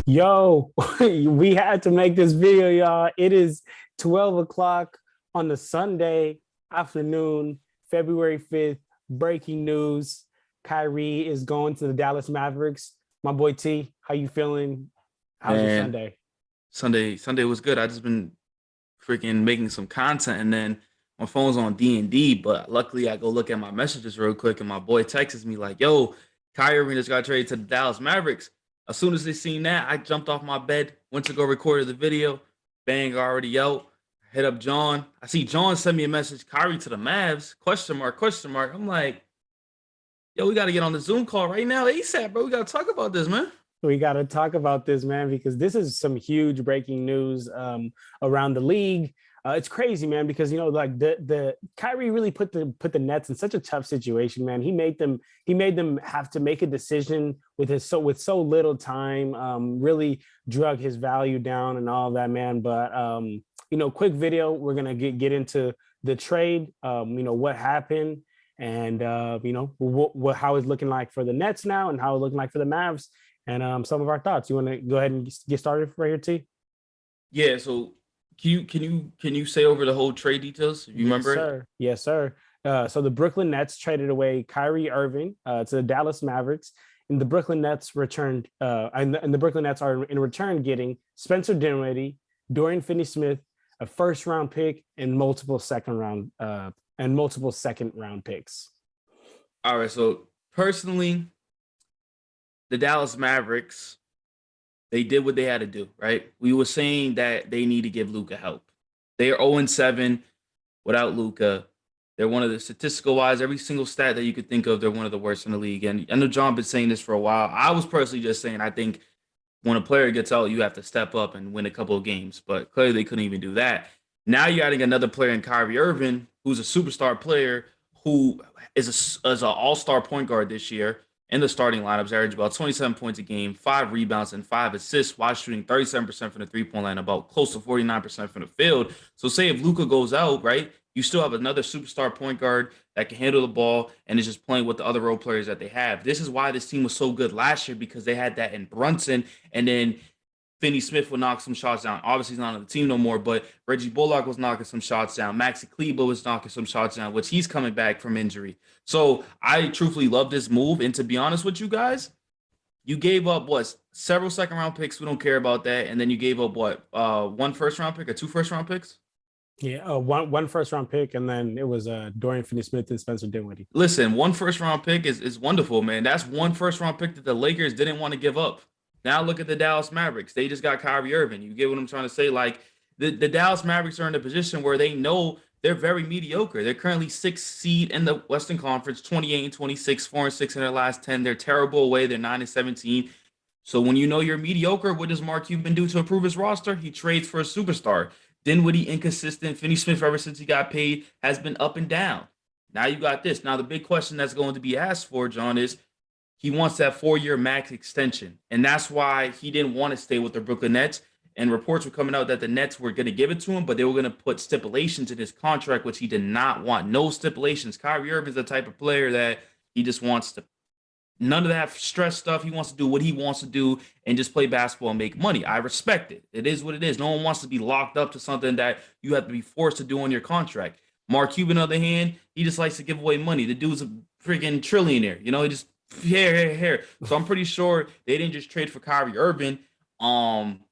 Yo, we had to make this video, y'all. It is 12 o'clock on the Sunday afternoon, February 5th. Breaking news. Kyrie is going to the Dallas Mavericks. My boy T, how you feeling? How's your Sunday? Sunday was good. I just been freaking making some content, and then my phone's on D&D, but luckily I go look at my messages real quick, and my boy texts me like, yo, Kyrie Irving just got traded to the Dallas Mavericks. As soon as they seen that, I jumped off my bed, went to go record the video. Bang, already out. Hit up John. I see John send me a message, Kyrie to the Mavs, question mark, question mark. I'm like, yo, we got to get on the Zoom call right now. ASAP, bro. We got to talk about this, man. We got to talk about this, man, because this is some huge breaking news around the league. It's crazy, man, because, you know, like the Kyrie really put the Nets in such a tough situation, man. He made them have to make a decision with so little time, really drug his value down and all that, man. But, you know, quick video, we're going to get into the trade, you know, what happened and, you know, how it's looking like for the Nets now and how it's looking like for the Mavs and some of our thoughts. You want to go ahead and get started right here, T? Yeah, so can you say over the whole trade details? If you remember it? Yes, sir. So the Brooklyn Nets traded away Kyrie Irving to the Dallas Mavericks, and the Brooklyn Nets returned, and the Brooklyn Nets are in return getting Spencer Dinwiddie, Dorian Finney-Smith, a first-round pick, and multiple second-round picks. All right. So personally, the Dallas Mavericks, they did what they had to do, right? We were saying that they need to give Luka help. They are 0-7 without Luka. They're one of the statistical-wise, every single stat that you could think of, they're one of the worst in the league. And I know John been saying this for a while. I was personally just saying I think when a player gets out, you have to step up and win a couple of games. But clearly they couldn't even do that. Now you're adding another player in Kyrie Irving, who's a superstar player, who is an all-star point guard this year. In the starting lineups, average about 27 points a game, 5 rebounds, and 5 assists while shooting 37% from the three-point line, about close to 49% from the field. So say if Luka goes out, right, you still have another superstar point guard that can handle the ball and is just playing with the other role players that they have. This is why this team was so good last year, because they had that in Brunson, and then Finney-Smith would knock some shots down. Obviously, he's not on the team no more, but Reggie Bullock was knocking some shots down. Maxi Kleber was knocking some shots down, which he's coming back from injury. So I truthfully love this move. And to be honest with you guys, you gave up, several second-round picks. We don't care about that. And then you gave up, one first-round pick or 2 first-round picks? Yeah, one first-round pick, and then it was Dorian Finney-Smith and Spencer Dinwiddie. Listen, one first-round pick is wonderful, man. That's one first-round pick that the Lakers didn't want to give up. Now look at the Dallas Mavericks. They just got Kyrie Irving. You get what I'm trying to say? Like the Dallas Mavericks are in a position where they know they're very mediocre. They're currently 6th seed in the Western Conference, 28-26, 4-6 in their last 10. They're terrible away. They're 9-17. So when you know you're mediocre, what does Mark Cuban do to improve his roster? He trades for a superstar. Dinwiddie, inconsistent. Finney-Smith, ever since he got paid, has been up and down. Now you got this. Now the big question that's going to be asked for, John, is he wants that 4-year max extension. And that's why he didn't want to stay with the Brooklyn Nets. And reports were coming out that the Nets were going to give it to him, but they were going to put stipulations in his contract, which he did not want. No stipulations. Kyrie Irving is the type of player that he just wants to, none of that stress stuff. He wants to do what he wants to do and just play basketball and make money. I respect it. It is what it is. No one wants to be locked up to something that you have to be forced to do on your contract. Mark Cuban, on the other hand, he just likes to give away money. The dude's a freaking trillionaire. You know, he just here. So I'm pretty sure they didn't just trade for Kyrie Irving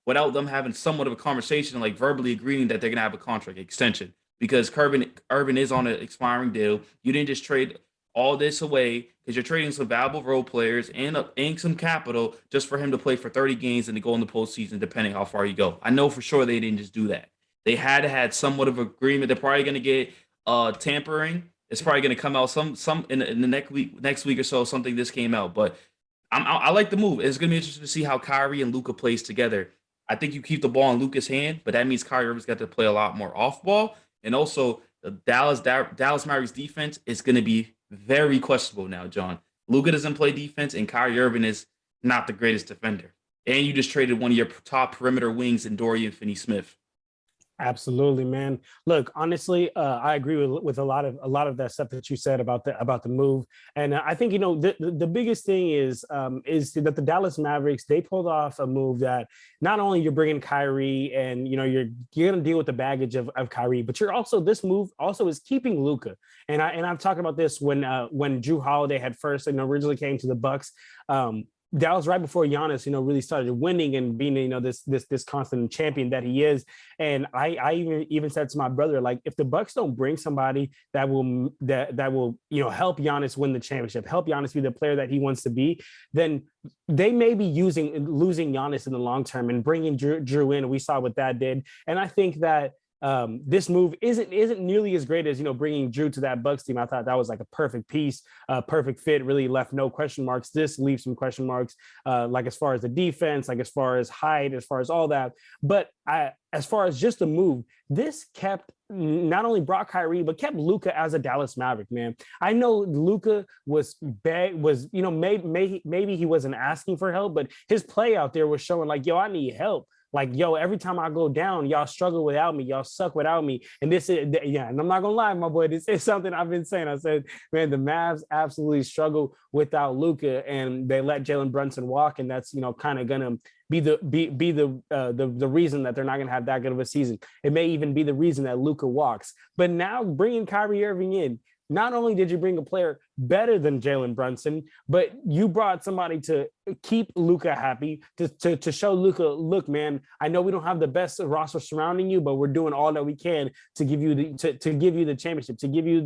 without them having somewhat of a conversation, like verbally agreeing that they're gonna have a contract extension, because Irving is on an expiring deal. You didn't just trade all this away because you're trading some valuable role players and some capital just for him to play for 30 games and to go in the postseason, depending how far you go. I know for sure they didn't just do that. They had to have somewhat of agreement. They're probably gonna get tampering. It's probably going to come out some in the next week or so. Something this came out, but I like the move. It's going to be interesting to see how Kyrie and Luka plays together. I think you keep the ball in Luka's hand, but that means Kyrie Irving's got to play a lot more off ball. And also, the Dallas Mavericks defense is going to be very questionable now, John. Luka doesn't play defense, and Kyrie Irving is not the greatest defender. And you just traded one of your top perimeter wings in Dorian Finney-Smith. Absolutely, man. Look, honestly, I agree with a lot of that stuff that you said about the move, and I think the biggest thing is that the Dallas Mavericks, they pulled off a move that not only you're bringing Kyrie and you're going to deal with the baggage of Kyrie, but you're also, this move also is keeping Luka, and I've talked about this when Drew Holiday had first originally came to the Bucks. That was right before Giannis, really started winning and being, this constant champion that he is. And I even said to my brother, like, if the Bucks don't bring somebody that will help Giannis win the championship, help Giannis be the player that he wants to be, then they may be losing Giannis in the long term, and bringing Drew in. We saw what that did, and I think that this move isn't nearly as great as bringing Drew to that Bucks team. I thought that was like a perfect piece, perfect fit. Really left no question marks. This leaves some question marks, like as far as the defense, like as far as height, as far as all that. But as far as just the move, this kept, not only brought Kyrie, but kept Luka as a Dallas Maverick, man. I know Luka was maybe he wasn't asking for help, but his play out there was showing like, yo, I need help. Like, yo, every time I go down, y'all struggle without me. Y'all suck without me. And this is, yeah, and I'm not going to lie, my boy, this is something I've been saying. I said, man, the Mavs absolutely struggle without Luka, and they let Jalen Brunson walk. And that's, kind of going to be the reason that they're not going to have that good of a season. It may even be the reason that Luka walks. But now bringing Kyrie Irving in, not only did you bring a player better than Jalen Brunson, but you brought somebody to keep Luka happy, to show Luka, look, man, I know we don't have the best roster surrounding you, but we're doing all that we can to give you to give you the championship, to give you,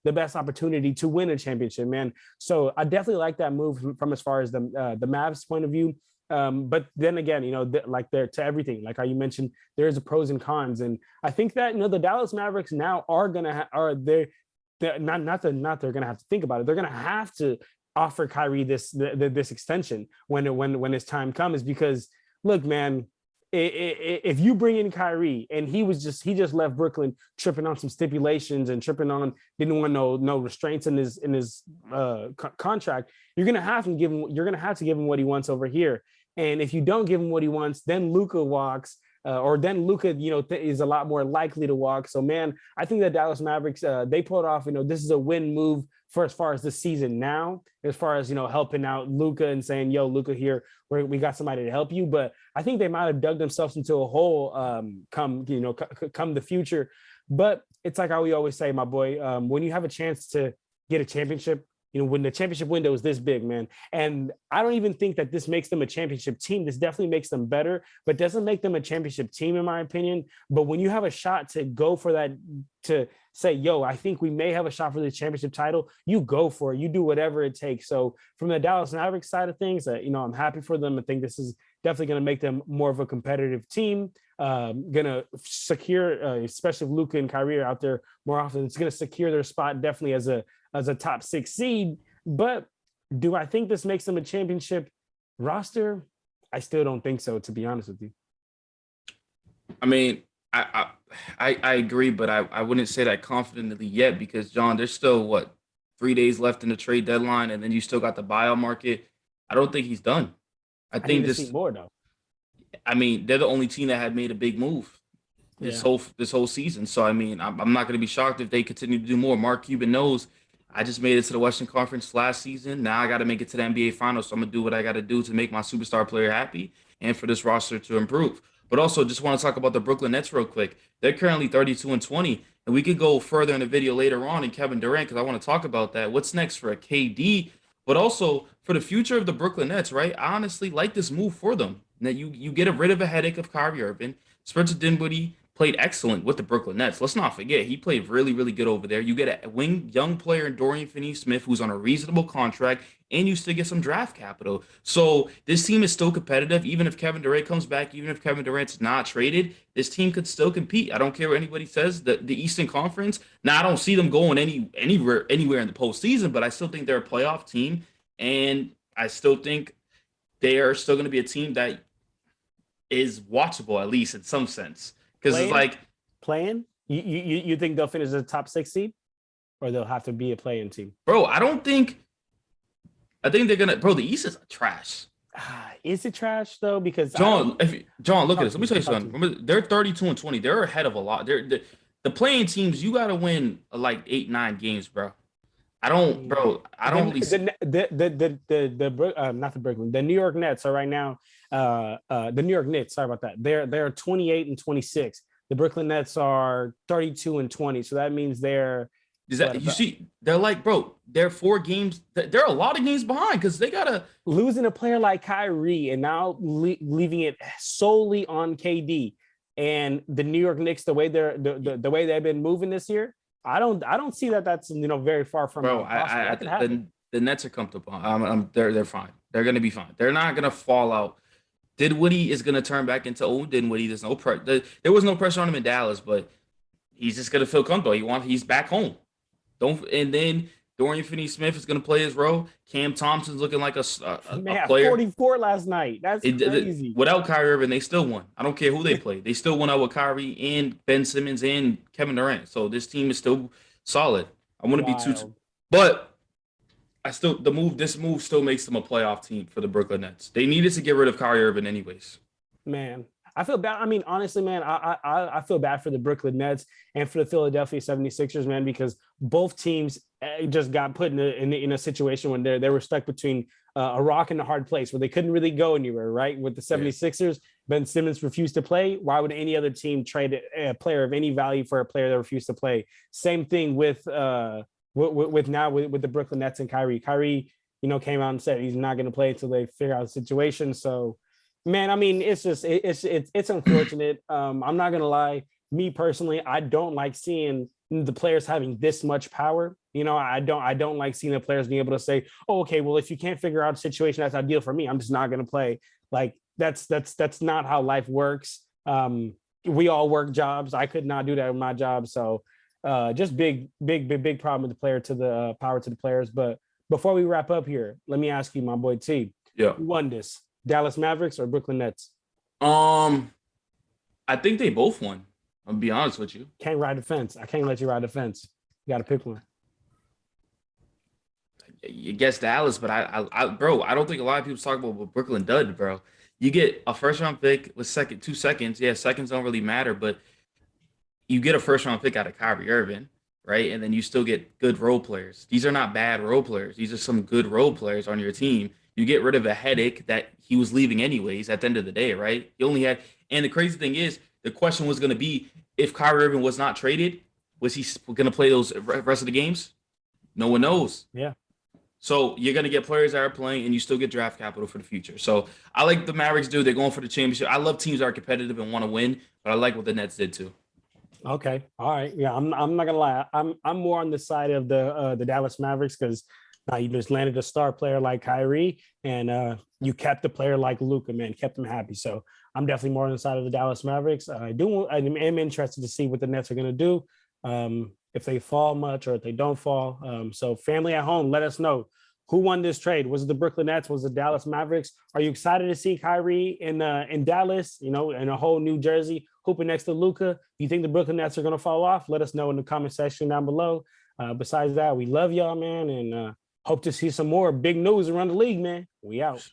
the best opportunity to win a championship, man. So I definitely like that move from as far as the Mavs point of view. But then again, like there to everything, like how you mentioned, there's a pros and cons, and I think that the Dallas Mavericks now are gonna they're gonna have to think about it. They're gonna have to offer Kyrie this extension when his time comes, because look, man, if you bring in Kyrie and he just left Brooklyn tripping on some stipulations and didn't want no restraints in his contract, you're gonna have to give him what he wants over here. And if you don't give him what he wants, then Luka walks. Or then Luka, is a lot more likely to walk. So, man, I think that Dallas Mavericks, they pulled off, this is a win move for as far as the season now, as far as, helping out Luka and saying, yo, Luka, here, we got somebody to help you. But I think they might have dug themselves into a hole come the future. But it's like how we always say, my boy, when you have a chance to get a championship, when the championship window is this big, man. And I don't even think that this makes them a championship team. This definitely makes them better, but doesn't make them a championship team, in my opinion. But when you have a shot to go for that, to say, yo, I think we may have a shot for the championship title, you go for it. You do whatever it takes. So from the Dallas Mavericks side of things, I'm happy for them. I think this is definitely going to make them more of a competitive team. Going to secure, especially if Luka and Kyrie are out there more often, it's going to secure their spot definitely as a top 6 seed. But do I think this makes them a championship roster? I still don't think so, to be honest with you. I mean, I agree, but I wouldn't say that confidently yet, because, John, there's still 3 days left in the trade deadline, and then you still got the buyout market. I don't think he's done. I think this more though. I mean, they're the only team that had made a big move this whole season. So I mean, I'm not going to be shocked if they continue to do more. Mark Cuban knows I just made it to the Western Conference last season. Now I got to make it to the NBA Finals. So I'm gonna do what I got to do to make my superstar player happy and for this roster to improve. But also, just want to talk about the Brooklyn Nets real quick. They're currently 32-20, and we could go further in the video later on in Kevin Durant, because I want to talk about that. What's next for a KD, but also for the future of the Brooklyn Nets, right? I honestly like this move for them. That you get rid of a headache of Kyrie Irving. Spencer Dinwiddie played excellent with the Brooklyn Nets. Let's not forget, he played really, really good over there. You get a young player in Dorian Finney-Smith who's on a reasonable contract, and you still get some draft capital. So this team is still competitive. Even if Kevin Durant comes back, even if Kevin Durant's not traded, this team could still compete. I don't care what anybody says. The Eastern Conference, now I don't see them going anywhere in the postseason, but I still think they're a playoff team, and I still think they are still going to be a team that, is watchable, at least in some sense. Because it's Playing, like, playing. You think they'll finish as a top 6 seed, or they'll have to be a play-in team? bro, I think they're gonna, bro. The East is trash. Is it trash though? Because John, look at this. Let me tell you talk to something. me. Remember, they're 32-20. They're ahead of a lot. The playing teams. You got to win like 8-9 games, bro. I don't, bro. I don't really. Not the Brooklyn, the New York Nets are right now. The New York Knicks. Sorry about that. They're 28-26. The Brooklyn Nets are 32-20. So that means they're Is that you see? They're like, bro. They're 4 games. They're a lot of games behind because they gotta losing a player like Kyrie and now leaving it solely on KD and the New York Knicks. The way the way they've been moving this year, I don't see that that's very far from bro. The Nets are comfortable. They're fine. They're gonna be fine. They're not gonna fall out. Dinwiddie is gonna turn back into old Dinwiddie. There's no there was no pressure on him in Dallas, but he's just gonna feel comfortable. He's back home. And then Dorian Finney-Smith is going to play his role. Cam Thompson's looking like a player. 44 last night. That's crazy. Without Kyrie Irving, they still won. I don't care who they play. They still won out with Kyrie and Ben Simmons and Kevin Durant. So this team is still solid. I want to be too, but this move still makes them a playoff team for the Brooklyn Nets. They needed to get rid of Kyrie Irving anyways. Man, I feel bad. I mean, honestly, man, I feel bad for the Brooklyn Nets and for the Philadelphia 76ers, man, because both teams just got put in a situation when they were stuck between a rock and a hard place where they couldn't really go anywhere, right? With the 76ers, Ben Simmons refused to play. Why would any other team trade a player of any value for a player that refused to play? Same thing with the Brooklyn Nets and Kyrie. Kyrie, came out and said he's not going to play until they figure out the situation. So, man, I mean, it's just it's unfortunate. I'm not gonna lie. Me personally, I don't like seeing the players having this much power. I don't like seeing the players being able to say, "Oh, okay, well, if you can't figure out a situation that's ideal for me, I'm just not gonna play." Like that's not how life works. We all work jobs. I could not do that with my job. So, just big problem with the player to the power to the players. But before we wrap up here, let me ask you, my boy T. Yeah, who won this? Dallas Mavericks or Brooklyn Nets? I think they both won. I'll be honest with you. Can't ride the fence. I can't let you ride the fence. You got to pick one. You guess Dallas, but bro, I don't think a lot of people talk about what Brooklyn did, bro. You get a first round pick with 2 seconds. Yeah, seconds don't really matter, but you get a first round pick out of Kyrie Irving, right? And then you still get good role players. These are not bad role players. These are some good role players on your team. You get rid of a headache that he was leaving anyways at the end of the day, right? You only had, and the crazy thing is, the question was going to be, if Kyrie Irving was not traded, was he going to play those rest of the games? No one knows. Yeah. So you're going to get players that are playing, and you still get draft capital for the future. So I like the Mavericks do. They're going for the championship. I love teams that are competitive and want to win, but I like what the Nets did too. Okay. All right. Yeah, I'm not gonna lie. I'm more on the side of the Dallas Mavericks because now you just landed a star player like Kyrie, and you kept a player like Luka, man, kept him happy. So I'm definitely more on the side of the Dallas Mavericks. I'm interested to see what the Nets are gonna do, if they fall much or if they don't fall. So family at home, let us know who won this trade. Was it the Brooklyn Nets? Was it Dallas Mavericks? Are you excited to see Kyrie in Dallas? In a whole New Jersey, hooping next to Luka? You think the Brooklyn Nets are gonna fall off? Let us know in the comment section down below. Besides that, we love y'all, man, and hope to see some more big news around the league, man. We out.